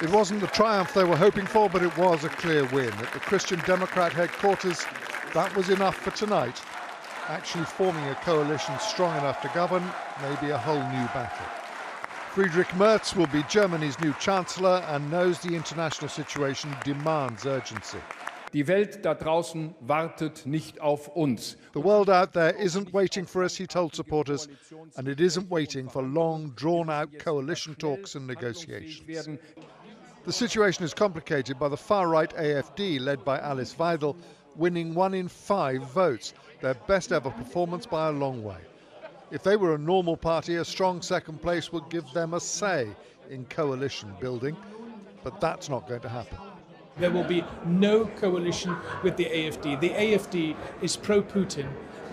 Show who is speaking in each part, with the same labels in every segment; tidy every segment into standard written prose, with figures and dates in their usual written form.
Speaker 1: It wasn't the triumph they were hoping for, but it was a clear win. At the Christian Democrat headquarters, that was enough for tonight. Actually forming a coalition strong enough to govern may be a whole new battle. Friedrich Merz will be Germany's new Chancellor and knows the international situation demands urgency.
Speaker 2: Die Welt da draußen wartet nicht auf uns.
Speaker 1: The world out there isn't waiting for us, he told supporters, and it isn't waiting for long, drawn-out coalition talks and negotiations. The situation is complicated by the far-right AFD, led by Alice Weidel, winning 1 in 5 votes, their best ever performance by a long way. If they were a normal party, a strong second place would give them a say in coalition building, but that's not going to happen.
Speaker 3: There will be no coalition with the AFD. The AFD is pro-Putin,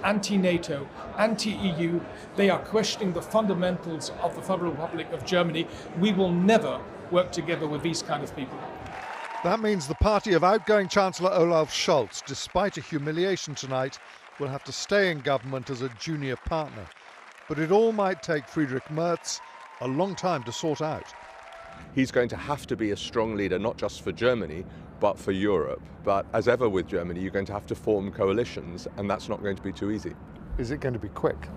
Speaker 3: anti-NATO, anti-EU. They are questioning the fundamentals of the Federal Republic of Germany. We will never work together with these kind of people.
Speaker 1: That means the party of outgoing Chancellor Olaf Scholz, despite a humiliation tonight, will have to stay in government as a junior partner. But it all might take Friedrich Merz a long time to sort out.
Speaker 4: He's going to have to be a strong leader, not just for Germany, but for Europe. But as ever with Germany, you're going to have to form coalitions, and that's not going to be too easy.
Speaker 1: Is it going to be quick?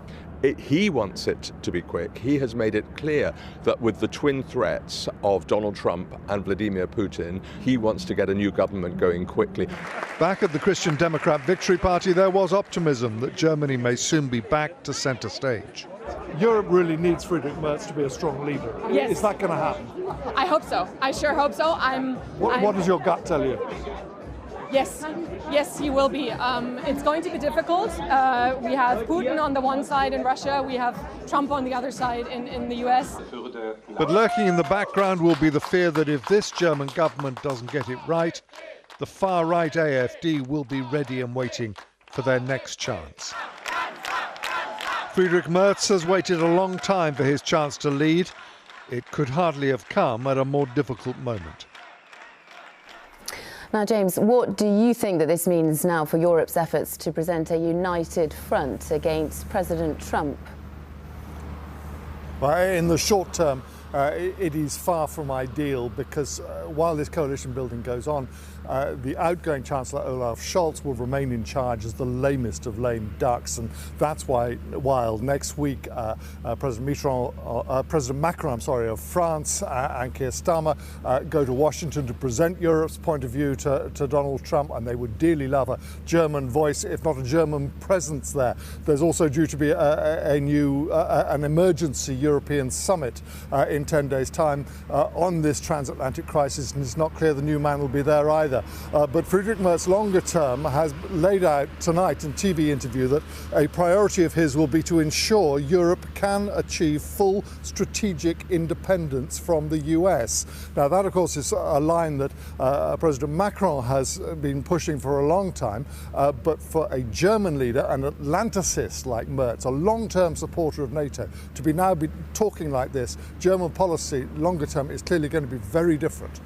Speaker 4: He wants it to be quick. He has made it clear that with the twin threats of Donald Trump and Vladimir Putin, he wants to get a new government going quickly.
Speaker 1: Back at the Christian Democrat Victory Party, there was optimism that Germany may soon be back to centre stage.
Speaker 5: Europe really needs Friedrich Merz to be a strong leader.
Speaker 6: Yes.
Speaker 5: Is that going to happen?
Speaker 6: I hope so. I sure hope so.
Speaker 5: What does your gut tell you?
Speaker 6: Yes, he will be. It's going to be difficult. We have Putin on the one side in Russia. We have Trump on the other side in the US.
Speaker 1: But lurking in the background will be the fear that if this German government doesn't get it right, the far-right AFD will be ready and waiting for their next chance. Friedrich Merz has waited a long time for his chance to lead. It could hardly have come at a more difficult moment.
Speaker 7: Now, James, what do you think that this means now for Europe's efforts to present a united front against President Trump?
Speaker 5: Well, in the short term, it is far from ideal because while this coalition building goes on, the outgoing Chancellor Olaf Scholz will remain in charge as the lamest of lame ducks, and that's why while next week President Macron of France and Keir Starmer go to Washington to present Europe's point of view to Donald Trump, and they would dearly love a German voice, if not a German presence there. There's also due to be an emergency European summit in 10 days' time on this transatlantic crisis, and it's not clear the new man will be there either. But Friedrich Merz, longer term, has laid out tonight in a TV interview that a priority of his will be to ensure Europe can achieve full strategic independence from the US. Now, that, of course, is a line that President Macron has been pushing for a long time, but for a German leader, an Atlanticist like Merz, a long-term supporter of NATO, to be talking like this, German policy longer term is clearly going to be very different.